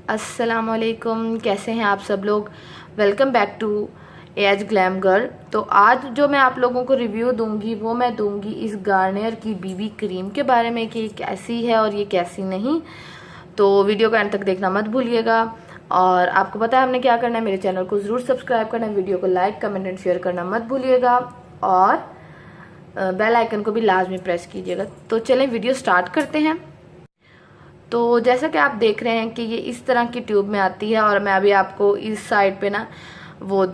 अस्सलामुअलैकुम, कैसे हैं आप सब लोग। Welcome back to Edge Glam Girl. तो आज जो मैं आप लोगों को रिव्यू दूंगी वो मैं दूंगी इस गार्नियर की बीबी क्रीम के बारे में कि कैसी है और ये कैसी नहीं। तो वीडियो को एंड तक देखना मत भूलिएगा। और आपको पता है हमने क्या करना है, मेरे चैनल को ज़रूर सब्सक्राइब करना है, वीडियो को लाइक कमेंट एंड शेयर करना मत भूलिएगा और बेल आइकन को भी लाजमी प्रेस कीजिएगा। तो चलें वीडियो स्टार्ट करते हैं। तो जैसा कि आप देख रहे हैं कि ये इस तरह की ट्यूब में आती है और मैं अभी आपको इस साइड पे ना वो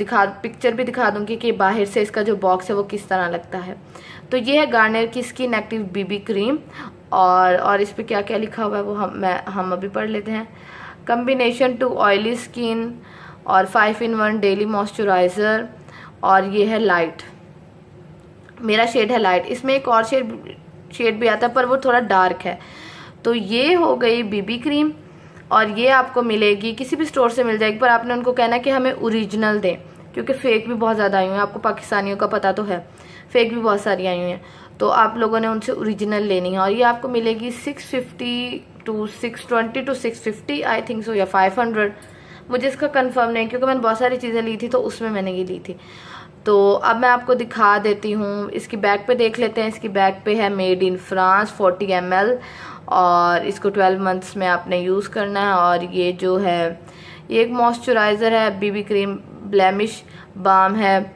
पिक्चर भी दिखा दूंगी कि बाहर से इसका जो बॉक्स है वो किस तरह लगता है। तो ये है गार्नियर की स्किन एक्टिव बीबी क्रीम और इस पे क्या क्या लिखा हुआ है वो हम अभी पढ़ लेते हैं। कम्बिनेशन टू ऑयली स्किन और 5-in-1 डेली मॉइस्चराइज़र। और ये है लाइट, मेरा शेड है लाइट। इसमें एक और शेड भी आता है पर वो थोड़ा डार्क है। तो ये हो गई बीबी क्रीम और ये आपको मिलेगी, किसी भी स्टोर से मिल जाएगी, पर आपने उनको कहना है कि हमें ओरिजिनल दें, क्योंकि फेक भी बहुत ज़्यादा आई हुई हैं। आपको पाकिस्तानियों का पता तो है, फेक भी बहुत सारी आई हुई हैं। तो आप लोगों ने उनसे ओरिजिनल लेनी है और ये आपको मिलेगी 620 to 650 आई थिंक सो, या 500। मुझे इसका कंफर्म नहीं, क्योंकि मैंने बहुत सारी चीज़ें ली थी तो उसमें मैंने ये ली थी। तो अब मैं आपको दिखा देती हूँ। इसकी बैक पे देख लेते हैं। इसकी बैक पे है मेड इन फ्रांस 40 ml और इसको 12 मंथ्स में आपने यूज़ करना है। और ये जो है ये एक मॉइस्चराइज़र है, बीबी क्रीम ब्लेमिश बाम है।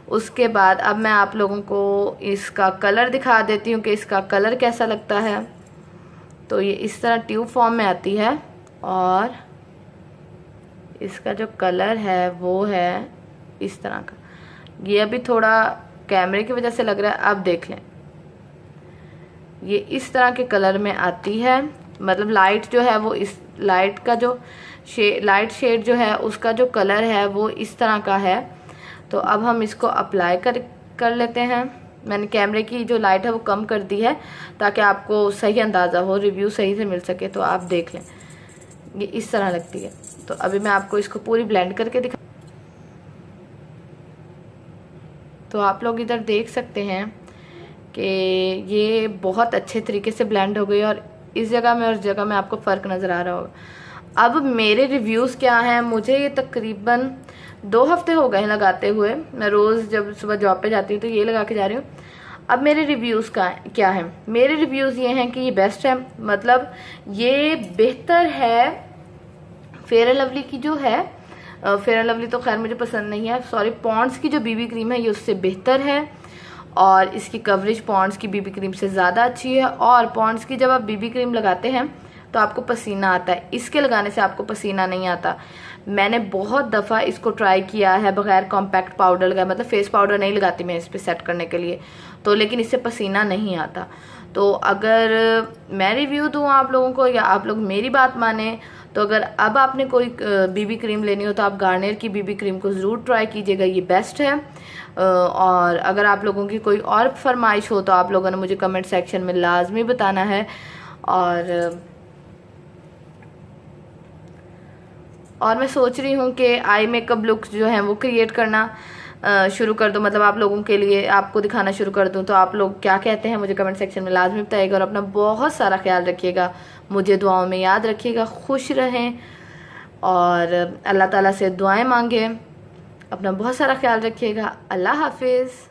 उसके बाद अब मैं आप लोगों को इसका कलर दिखा देती हूँ कि इसका कलर कैसा लगता है। तो ये इस तरह ट्यूब फॉर्म में आती है और इसका जो कलर है वो है इस तरह का। ये अभी थोड़ा कैमरे की वजह से लग रहा है, अब देख लें। ये इस तरह के कलर में आती है, मतलब लाइट जो है वो इस लाइट का जो लाइट शेड जो है उसका जो कलर है वो इस तरह का है। तो अब हम इसको अप्लाई कर लेते हैं। मैंने कैमरे की जो लाइट है वो कम कर दी है ताकि आपको सही अंदाज़ा हो, रिव्यू सही से मिल सके। तो आप देख लें, ये इस तरह लगती है। तो अभी मैं आपको इसको पूरी ब्लेंड करके दिखा। तो आप लोग इधर देख सकते हैं कि ये बहुत अच्छे तरीके से ब्लेंड हो गई और इस जगह में और उस जगह में आपको फ़र्क नज़र आ रहा होगा। अब मेरे रिव्यूज़ क्या हैं, मुझे ये तकरीबन 2 हफ्ते हो गए हैं लगाते हुए। मैं रोज़ जब सुबह जॉब पे जाती हूँ तो ये लगा के जा रही हूँ। अब मेरे रिव्यूज़ का क्या है, मेरे रिव्यूज़ ये हैं कि ये बेस्ट है, मतलब ये बेहतर है फेयर एंड लवली की जो है। फेयर एंड लवली तो खैर मुझे पसंद नहीं है, सॉरी, पॉन्ड्स की जो बीबी क्रीम है ये उससे बेहतर है और इसकी कवरेज पॉन्ड्स की बीबी क्रीम से ज़्यादा अच्छी है। और पॉन्ड्स की जब आप बीबी क्रीम लगाते हैं तो आपको पसीना आता है, इसके लगाने से आपको पसीना नहीं आता। मैंने बहुत दफ़ा इसको ट्राई किया है बगैर कॉम्पैक्ट पाउडर लगाए, मतलब फेस पाउडर नहीं लगाती मैं इस पर सेट करने के लिए, तो लेकिन इससे पसीना नहीं आता। तो अगर मैं रिव्यू दूँ आप लोगों को या आप लोग मेरी बात माने, तो अगर अब आपने कोई बीबी क्रीम लेनी हो तो आप गार्नियर की बीबी क्रीम को ज़रूर ट्राई कीजिएगा, ये बेस्ट है। और अगर आप लोगों की कोई और फरमाइश हो तो आप लोगों ने मुझे कमेंट सेक्शन में लाजमी बताना है। और मैं सोच रही हूँ कि आई मेकअप लुक्स जो हैं वो क्रिएट करना शुरू कर दूँ, मतलब आप लोगों के लिए आपको दिखाना शुरू कर दूँ। तो आप लोग क्या कहते हैं मुझे कमेंट सेक्शन में लाजमी बताइएगा और अपना बहुत सारा ख्याल रखिएगा, मुझे दुआओं में याद रखिएगा, खुश रहें और अल्लाह ताला से दुआएं मांगें। अपना बहुत सारा ख्याल रखिएगा। अल्लाह हाफिज़।